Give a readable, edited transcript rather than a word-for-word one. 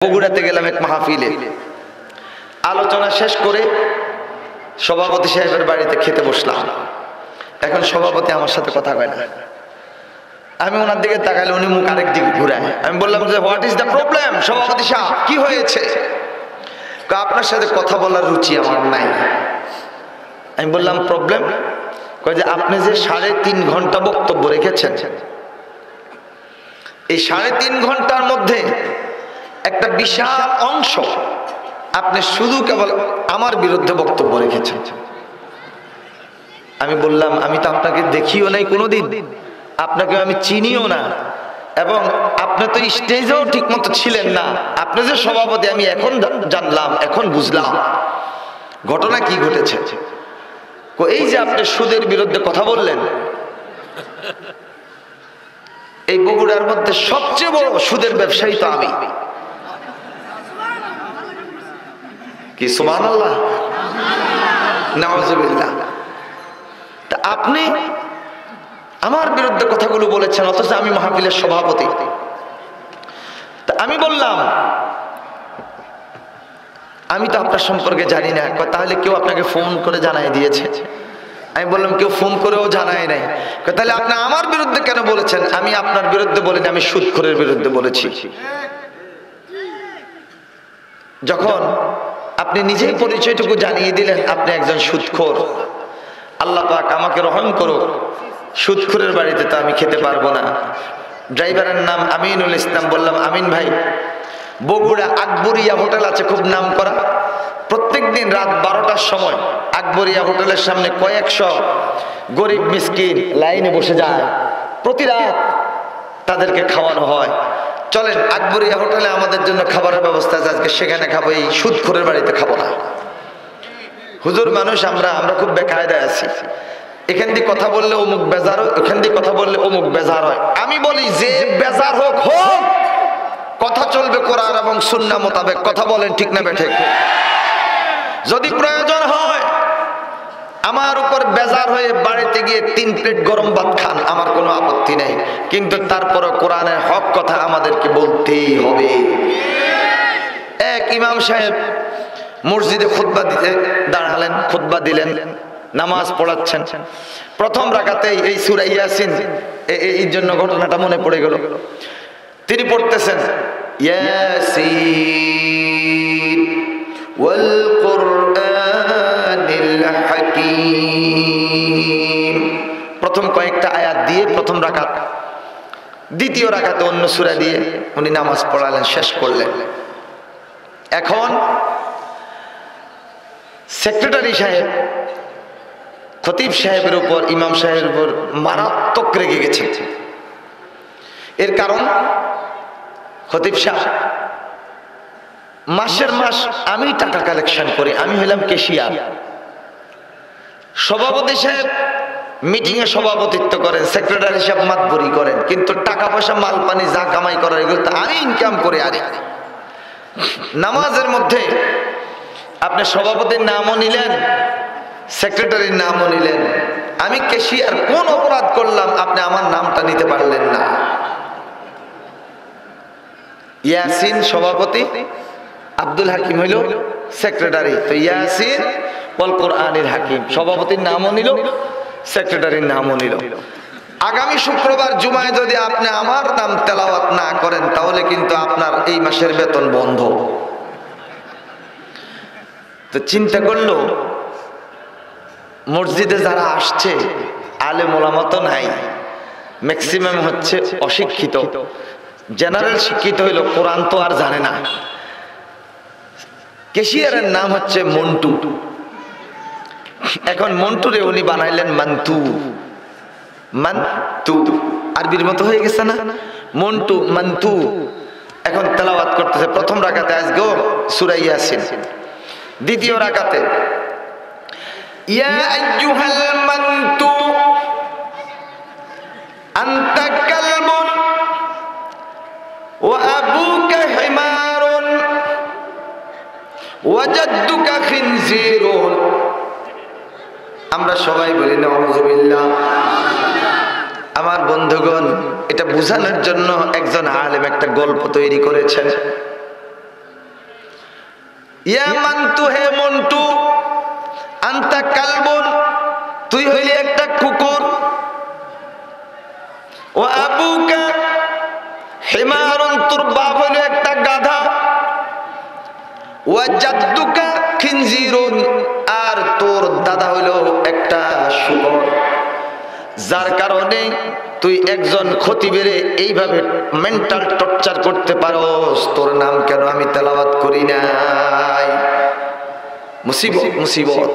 বগুড়াতে গেলাম এক মাহফিলে, আলোচনা শেষ করে সভাপতি সাহেবের বাড়িতে খেতে বসলাম। এখন সভাপতি আমার সাথে কথা কয় না। আমি ওনার দিকে তাকাইলে উনি মুখ আরেক দিকে ঘুরায়। আমি বললাম যে হোয়াট ইজ দ্য প্রবলেম সভাপতি সাহেব, কি হয়েছে? আপনার সাথে কথা বলার রুচি আমার নাই। আমি বললাম প্রবলেম? কয় যে আপনি যে 3.5 ঘন্টা বক্তব্য রেখেছেন, এই 3.5 ঘন্টার মধ্যে একটা বিশাল অংশ আপনি শুধু কেবল আমার বিরুদ্ধে বক্তব্য রেখেছেন। আমি বললাম আমি তো আপনাকে দেখিও নাই কোনোদিন, আপনাকে আমি চিনিও না, এবং আপনি তো স্টেজেও ঠিক মতো ছিলেন না। আপনি যে সভাপতি আমি এখন জানলাম, এখন বুঝলাম ঘটনা কি ঘটেছে। এই যে আপনি সুদের বিরুদ্ধে কথা বললেন, এই বগুড়ার মধ্যে সবচেয়ে বড় সুদের ব্যবসায়ী তো আমি। কি সুবহানাল্লাহ, নাউযুবিল্লাহ। তা আপনি আমার বিরুদ্ধে কথাগুলো বলেছেন, অথচ আমি মাহফিলের সভাপতি। তা আমি বললাম আমি তো আপনার সম্পর্কে জানি না। তাহলে কেউ আপনাকে ফোন করে জানাই দিয়েছে? আমি বললাম কেউ ফোন করেও জানায় নাই। তাহলে আপনি আমার বিরুদ্ধে কেন বলেছেন? আমি আপনার বিরুদ্ধে বলিনি, আমি সুদখোরের বিরুদ্ধে বলেছি। যখন আপনি নিজেই পরিচয়টুকু জানিয়ে দিলেন আপনি একজন সুদখোর, আল্লাহ পাক আমাকে রহম করো, সুদখোরের বাড়িতে তো আমি খেতে পারবো না। ড্রাইভারের নাম আমিনুল ইসলাম। বললাম আমিন ভাই, বগুড়া আকবরিয়া হোটেল আছে খুব নাম করা, প্রত্যেক দিন রাত 12টার সময় আকবরিয়া হোটেলের সামনে কয়েকশো গরিব মিসকিন লাইনে বসে যায়, প্রতি রাত তাদেরকে খাওয়ানো হয়। চলেন আকবরিয়া হোটেলে আমাদের জন্য খাবারের ব্যবস্থা আছে, আজকে সেখানে খাবো, এই সুদখোরের বাড়িতে খাবো না। হুজুর মানুষ আমরা খুব বেকায়দায় আছি, এখান দিয়ে কথা বললে অমুক বেজার হয়, ওখান দিয়ে কথা বললে অমুক বেজার হয়। আমি বলি যে বেজার হোক হোক, কথা চলবে কোরআন এবং সুন্নাহ মোতাবেক। কথা বলেন ঠিক না বেঠিক? যদি প্রয়োজন হয় আমার উপর বেজার হয়ে বাড়িতে গিয়ে 3 প্লেট গরম ভাত খান, আমার কোনো আপত্তি নেই, কিন্তু তারপরও কোরআনের হক কথা আমাদেরকে বলতেই হবে। এক ইমাম সাহেব মসজিদে খুতবা দিতে দাঁড়ালেন, খুতবা দিলেন, নামাজ পড়াচ্ছেন। প্রথম রাকাতেই এই সূরা ইয়াসিন, এই জন্য ঘটনাটা মনে পড়ে গেল। তিনি পড়তেছেন ইয়াসিন ওয়াল কুরআনিল হাকীম, প্রথম কয়েকটা আয়াত দিয়ে প্রথম রাকাত। দ্বিতীয় রাকাতে অন্য সূরা দিয়ে উনি নামাজ পড়ালেন, শেষ করলেন। এখন সেক্রেটারি সাহেব খতিব সাহেবের উপর, ইমাম সাহেবের উপর মারাত্মক রেগে গেছে। এর কারণ খতিব সাহেব মাসের মাস আমি টাকা কালেকশন করি, আমি হলাম ক্যাশিয়ার। সভাপতি সাহেব মিটিং এ সভাপতিত্ব করেন, সেক্রেটারি সাহেব মাতবরি করেন, কিন্তু টাকা পয়সা মাল পানি যা কামাই করার এগুলো তো আমি ইনকাম করে। আরে নামাজের মধ্যে আপনি সভাপতির নামও নিলেন, সেক্রেটারির নামও নিলেন, আমি ক্যাশিয়ার, কোন অপরাধ করলাম আপনি আমার নামটা নিতে পারলেন না? ইয়াসিন সভাপতি, আব্দুল হাকিম হইল সেক্রেটারি। তো ইয়াসিন ওয়াল কুরআনিল হাকীম, সভাপতির নামও নিল, সেক্রেটারির নামও নিল। আগামী শুক্রবার জুমায় যদি আপনি আমার নাম তেলাওয়াত না করেন তাহলে কিন্তু আপনার এই মাসের বেতন বন্ধ। তো চিন্তা করলো মসজিদে যারা আসছে আলেম ওলামা তো নাই, ম্যাক্সিমাম হচ্ছে অশিক্ষিত, জেনারেল শিক্ষিত হইল, কোরআন তো আর জানে না। ক্যাশিয়ারের নাম হচ্ছে মন্টু। এখন মন্টুরে উনি বানাইলেন মান্তু। মান্তু আরবির মতো হয়ে গেছে না? মন্টু মান্তু। এখন তেলাওয়াত করতেছে। প্রথম রাকাতে আজকে সূরা ইয়াসিন, দ্বিতীয় রাকাতে ইয়া আইয়ুহাল মান্তু আনতা কালবুন ওয়া আবুকা হিমারুন ওয়া জাদ্দুকা খিনজিরুন। আমরা সবাই বলি নাউযুবিল্লাহ। আমার বন্ধুগণ, এটা বোঝানোর জন্য একজন আলেম একটা গল্প তৈরি করেছেন। ইয়া মান্তু, হে মন্টু, আনতা কালবুন, তুই হইলি একটা কুকুর। ও আবুকা হিমারুন, তোর বাপ হইল একটা গাধা। ওয়া জাদ্দুকা খিনজিরুন, আর তোর দাদা হইল একটা শূকর। যার কারণে তুই একজন খতিবেরে এইভাবে মেন্টাল টর্চার করতে পারোস, তোর নাম কেন আমি তেলাওয়াত করি নাই? মুসিবত, মুসিবত।